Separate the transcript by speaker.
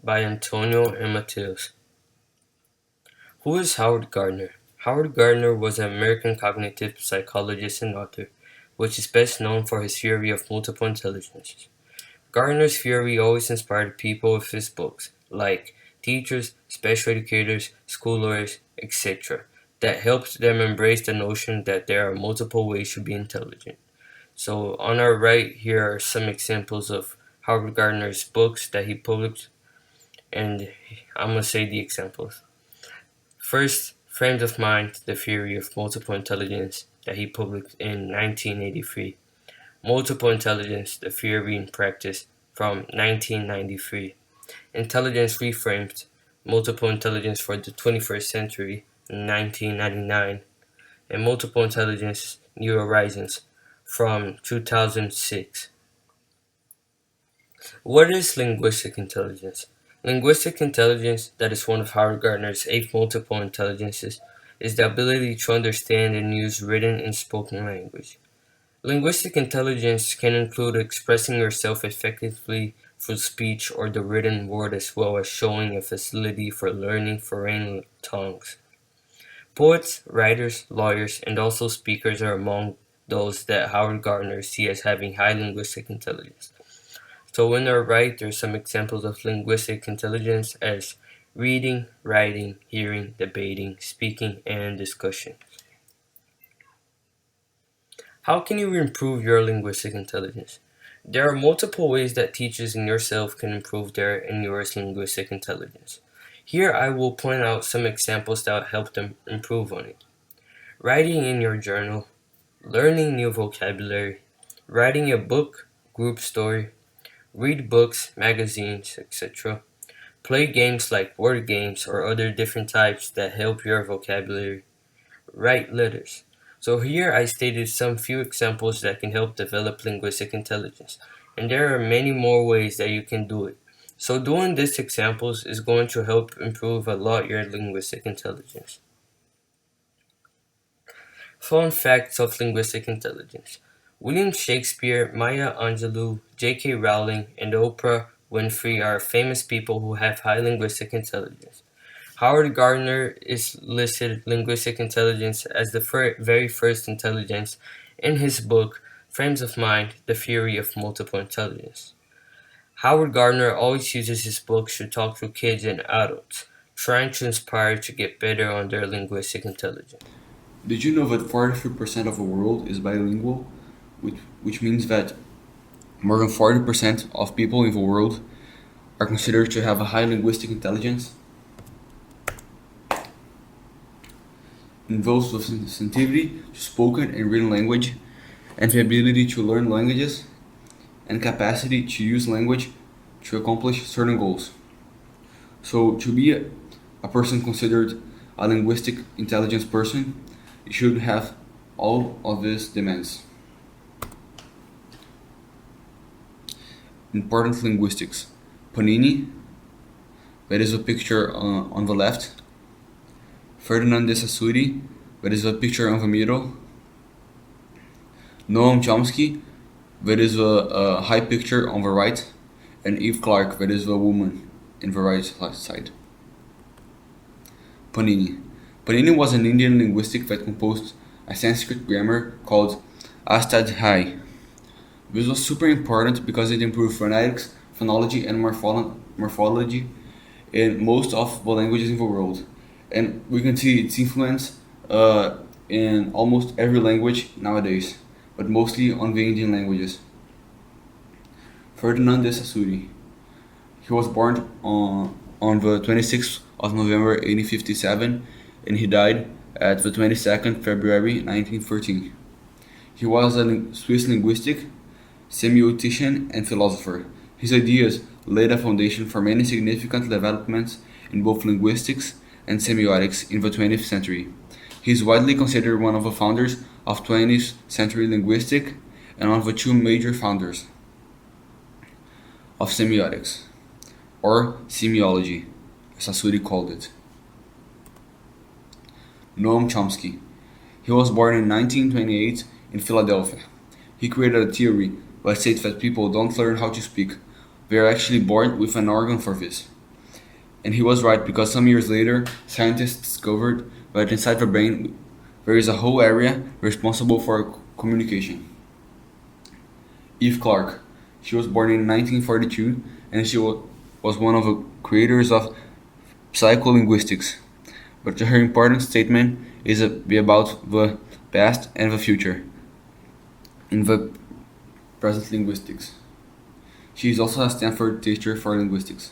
Speaker 1: by Antonio and Matheus. Who is Howard Gardner? Howard Gardner was an American cognitive psychologist and author, which is best known for his theory of multiple intelligences. Gardner's theory always inspired people with his books, like teachers, special educators, school lawyers, etc., that helped them embrace the notion that there are multiple ways to be intelligent. So on our right here are some examples of Howard Gardner's books that he published, and I'm gonna say the examples. First, Frames of Mind: The Theory of Multiple Intelligence that he published in 1983. Multiple Intelligence: The Theory and Practice from 1993. Intelligence Reframed: Multiple Intelligence for the 21st Century in 1999. And Multiple Intelligence: New Horizons from 2006. What is linguistic intelligence? Linguistic intelligence, that is one of Howard Gardner's 8 multiple intelligences, is the ability to understand and use written and spoken language. Linguistic intelligence can include expressing yourself effectively through speech or the written word, as well as showing a facility for learning foreign tongues. Poets, writers, lawyers, and also speakers are among those that Howard Gardner sees as having high linguistic intelligence. So in our right, there's some examples of linguistic intelligence as reading, writing, hearing, debating, speaking, and discussion. How can you improve your linguistic intelligence? There are multiple ways that teachers and yourself can improve their and yours linguistic intelligence. Here I will point out some examples that help them improve on it. Writing in your journal, learning new vocabulary, writing a book, group story, read books, magazines, etc. Play games like word games or other different types that help your vocabulary. Write letters. So here I stated some few examples that can help develop linguistic intelligence, and there are many more ways that you can do it. So doing these examples is going to help improve a lot your linguistic intelligence. Fun facts of linguistic intelligence. William Shakespeare, Maya Angelou, J.K. Rowling, and Oprah Winfrey are famous people who have high linguistic intelligence. Howard Gardner is listed linguistic intelligence as the very first intelligence in his book, Frames of Mind: The Theory of Multiple Intelligence. Howard Gardner always uses his books to talk to kids and adults, trying to inspire to get better on their linguistic intelligence.
Speaker 2: Did you know that 43% of the world is bilingual, which means that more than 40% of people in the world are considered to have a high linguistic intelligence? In those with sensitivity to spoken and written language, and the ability to learn languages, and capacity to use language to accomplish certain goals. So, to be a person considered a linguistic intelligence person, you should have all of these demands. Important linguistics. Panini, that is a picture on the left. Ferdinand de Saussure, that is a picture on the middle. Noam Chomsky, that is a high picture on the right. And Eve Clark, that is the woman in the right side. Panini. Panini was an Indian linguistic that composed a Sanskrit grammar called Astadhyayi. This was super important because it improved phonetics, phonology, and morphology in most of the languages in the world. And we can see its influence in almost every language nowadays, but mostly on the Indian languages. Ferdinand de Saussure. He was born on the 26th of November 1857, and he died at the 22nd February 1913. He was a Swiss linguistic, semiotician, and philosopher. His ideas laid a foundation for many significant developments in both linguistics and semiotics in the 20th century. He is widely considered one of the founders of 20th century linguistics and one of the two major founders of semiotics, or semiology, as Saussure called it. Noam Chomsky. He was born in 1928 in Philadelphia. He created a theory that states that people don't learn how to speak, they are actually born with an organ for this. And he was right because some years later, scientists discovered that inside the brain there is a whole area responsible for communication. Eve Clark. She was born in 1942 and she was one of the creators of psycholinguistics. But her important statement is about the past and the future in the present linguistics. She is also a Stanford teacher for linguistics.